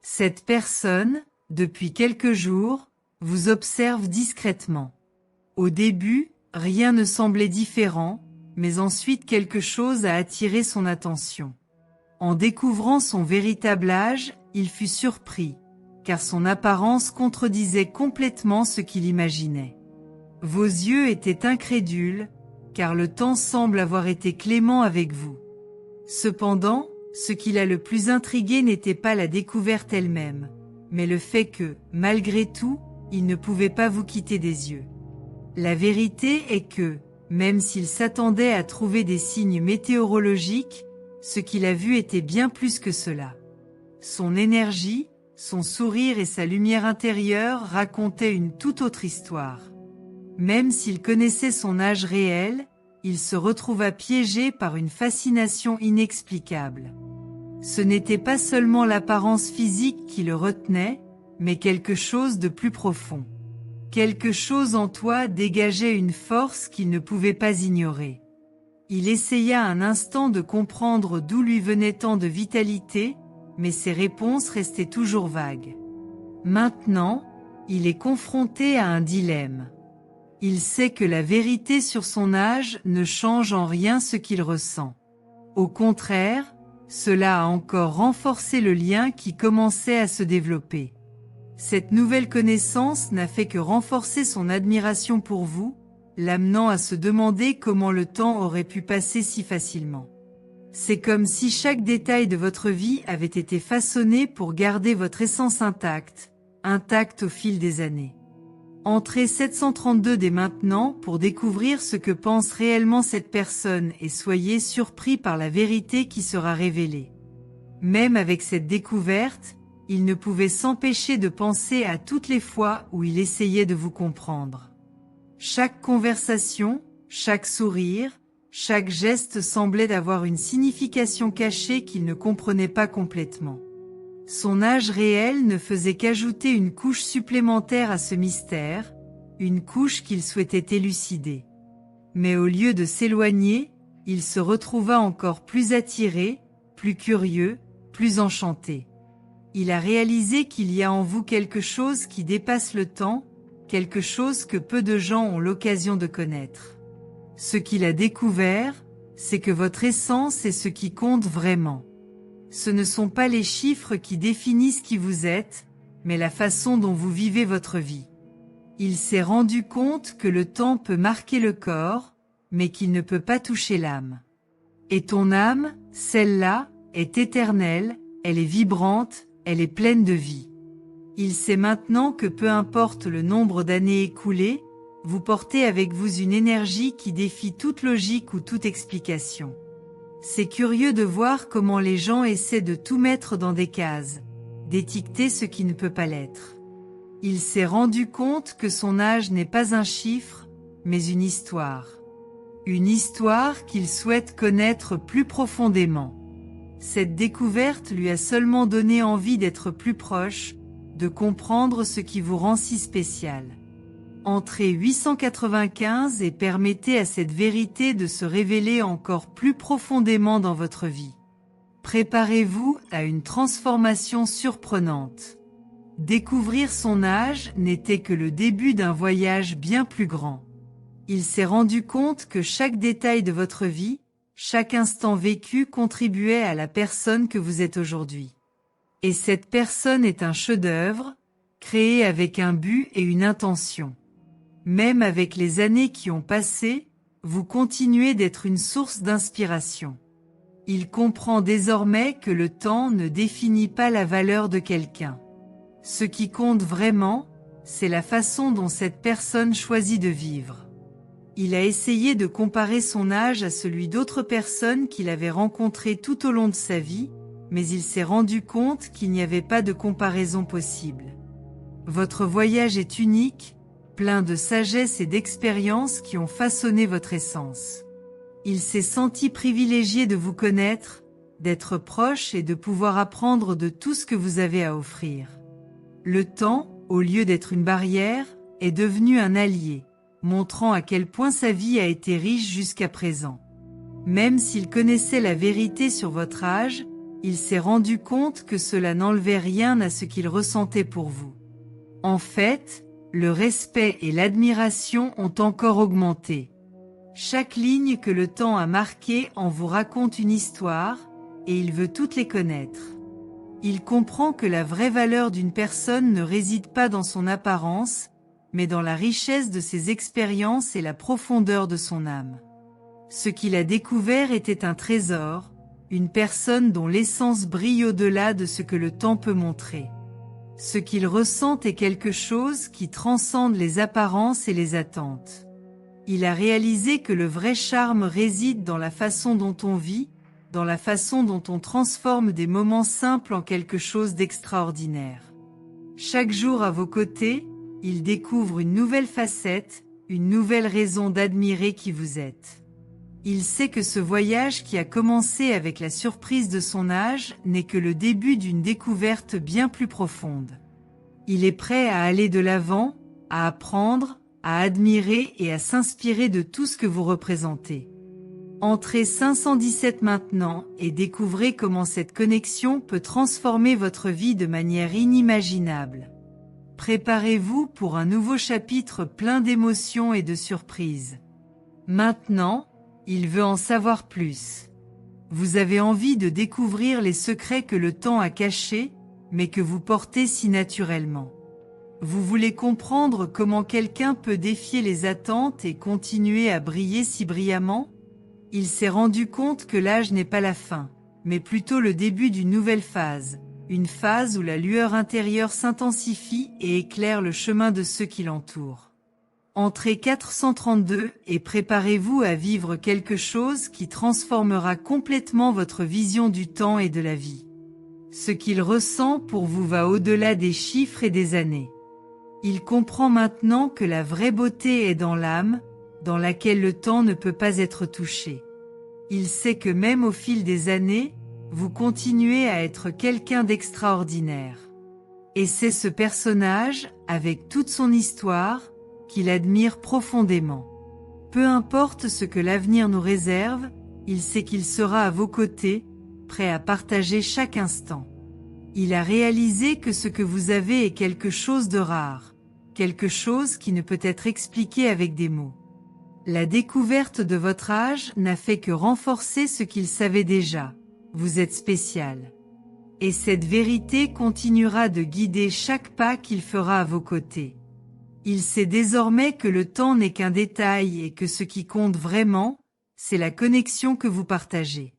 Cette personne, depuis quelques jours, vous observe discrètement. Au début, rien ne semblait différent, mais ensuite quelque chose a attiré son attention. En découvrant son véritable âge, il fut surpris, car son apparence contredisait complètement ce qu'il imaginait. Vos yeux étaient incrédules, car le temps semble avoir été clément avec vous. Cependant, ce qui l'a le plus intrigué n'était pas la découverte elle-même, mais le fait que, malgré tout, il ne pouvait pas vous quitter des yeux. La vérité est que, même s'il s'attendait à trouver des signes météorologiques, ce qu'il a vu était bien plus que cela. Son énergie, son sourire et sa lumière intérieure racontaient une toute autre histoire. Même s'il connaissait son âge réel, il se retrouva piégé par une fascination inexplicable. Ce n'était pas seulement l'apparence physique qui le retenait, mais quelque chose de plus profond. Quelque chose en toi dégageait une force qu'il ne pouvait pas ignorer. Il essaya un instant de comprendre d'où lui venait tant de vitalité, mais ses réponses restaient toujours vagues. Maintenant, il est confronté à un dilemme. Il sait que la vérité sur son âge ne change en rien ce qu'il ressent. Au contraire, cela a encore renforcé le lien qui commençait à se développer. Cette nouvelle connaissance n'a fait que renforcer son admiration pour vous, l'amenant à se demander comment le temps aurait pu passer si facilement. C'est comme si chaque détail de votre vie avait été façonné pour garder votre essence intacte au fil des années. Entrez 732 dès maintenant pour découvrir ce que pense réellement cette personne et soyez surpris par la vérité qui sera révélée. Même avec cette découverte, il ne pouvait s'empêcher de penser à toutes les fois où il essayait de vous comprendre. Chaque conversation, chaque sourire, chaque geste semblait avoir une signification cachée qu'il ne comprenait pas complètement. Son âge réel ne faisait qu'ajouter une couche supplémentaire à ce mystère, une couche qu'il souhaitait élucider. Mais au lieu de s'éloigner, il se retrouva encore plus attiré, plus curieux, plus enchanté. Il a réalisé qu'il y a en vous quelque chose qui dépasse le temps, quelque chose que peu de gens ont l'occasion de connaître. Ce qu'il a découvert, c'est que votre essence est ce qui compte vraiment. Ce ne sont pas les chiffres qui définissent qui vous êtes, mais la façon dont vous vivez votre vie. Il s'est rendu compte que le temps peut marquer le corps, mais qu'il ne peut pas toucher l'âme. Et ton âme, celle-là, est éternelle, elle est vibrante, elle est pleine de vie. Il sait maintenant que peu importe le nombre d'années écoulées, vous portez avec vous une énergie qui défie toute logique ou toute explication. C'est curieux de voir comment les gens essaient de tout mettre dans des cases, d'étiqueter ce qui ne peut pas l'être. Il s'est rendu compte que son âge n'est pas un chiffre, mais une histoire. Une histoire qu'il souhaite connaître plus profondément. Cette découverte lui a seulement donné envie d'être plus proche, de comprendre ce qui vous rend si spécial. Entrez 895 et permettez à cette vérité de se révéler encore plus profondément dans votre vie. Préparez-vous à une transformation surprenante. Découvrir son âge n'était que le début d'un voyage bien plus grand. Il s'est rendu compte que chaque détail de votre vie, chaque instant vécu contribuait à la personne que vous êtes aujourd'hui. Et cette personne est un chef-d'œuvre, créé avec un but et une intention. Même avec les années qui ont passé, vous continuez d'être une source d'inspiration. Il comprend désormais que le temps ne définit pas la valeur de quelqu'un. Ce qui compte vraiment, c'est la façon dont cette personne choisit de vivre. Il a essayé de comparer son âge à celui d'autres personnes qu'il avait rencontrées tout au long de sa vie, mais il s'est rendu compte qu'il n'y avait pas de comparaison possible. Votre voyage est unique, plein de sagesse et d'expériences qui ont façonné votre essence. Il s'est senti privilégié de vous connaître, d'être proche et de pouvoir apprendre de tout ce que vous avez à offrir. Le temps, au lieu d'être une barrière, est devenu un allié, montrant à quel point sa vie a été riche jusqu'à présent. Même s'il connaissait la vérité sur votre âge, il s'est rendu compte que cela n'enlevait rien à ce qu'il ressentait pour vous. En fait, le respect et l'admiration ont encore augmenté. Chaque ligne que le temps a marquée en vous raconte une histoire, et il veut toutes les connaître. Il comprend que la vraie valeur d'une personne ne réside pas dans son apparence, mais dans la richesse de ses expériences et la profondeur de son âme. Ce qu'il a découvert était un trésor, une personne dont l'essence brille au-delà de ce que le temps peut montrer. Ce qu'il ressent est quelque chose qui transcende les apparences et les attentes. Il a réalisé que le vrai charme réside dans la façon dont on vit, dans la façon dont on transforme des moments simples en quelque chose d'extraordinaire. Chaque jour à vos côtés, il découvre une nouvelle facette, une nouvelle raison d'admirer qui vous êtes. Il sait que ce voyage qui a commencé avec la surprise de son âge n'est que le début d'une découverte bien plus profonde. Il est prêt à aller de l'avant, à apprendre, à admirer et à s'inspirer de tout ce que vous représentez. Entrez 517 maintenant et découvrez comment cette connexion peut transformer votre vie de manière inimaginable. Préparez-vous pour un nouveau chapitre plein d'émotions et de surprises. Maintenant, il veut en savoir plus. Vous avez envie de découvrir les secrets que le temps a cachés, mais que vous portez si naturellement. Vous voulez comprendre comment quelqu'un peut défier les attentes et continuer à briller si brillamment? Il s'est rendu compte que l'âge n'est pas la fin, mais plutôt le début d'une nouvelle phase, une phase où la lueur intérieure s'intensifie et éclaire le chemin de ceux qui l'entourent. Entrez 432 et préparez-vous à vivre quelque chose qui transformera complètement votre vision du temps et de la vie. Ce qu'il ressent pour vous va au-delà des chiffres et des années. Il comprend maintenant que la vraie beauté est dans l'âme, dans laquelle le temps ne peut pas être touché. Il sait que même au fil des années, vous continuez à être quelqu'un d'extraordinaire. Et c'est ce personnage, avec toute son histoire, qu'il admire profondément. Peu importe ce que l'avenir nous réserve, il sait qu'il sera à vos côtés, prêt à partager chaque instant. Il a réalisé que ce que vous avez est quelque chose de rare, quelque chose qui ne peut être expliqué avec des mots. La découverte de votre âge n'a fait que renforcer ce qu'il savait déjà. Vous êtes spécial. Et cette vérité continuera de guider chaque pas qu'il fera à vos côtés. Il sait désormais que le temps n'est qu'un détail et que ce qui compte vraiment, c'est la connexion que vous partagez.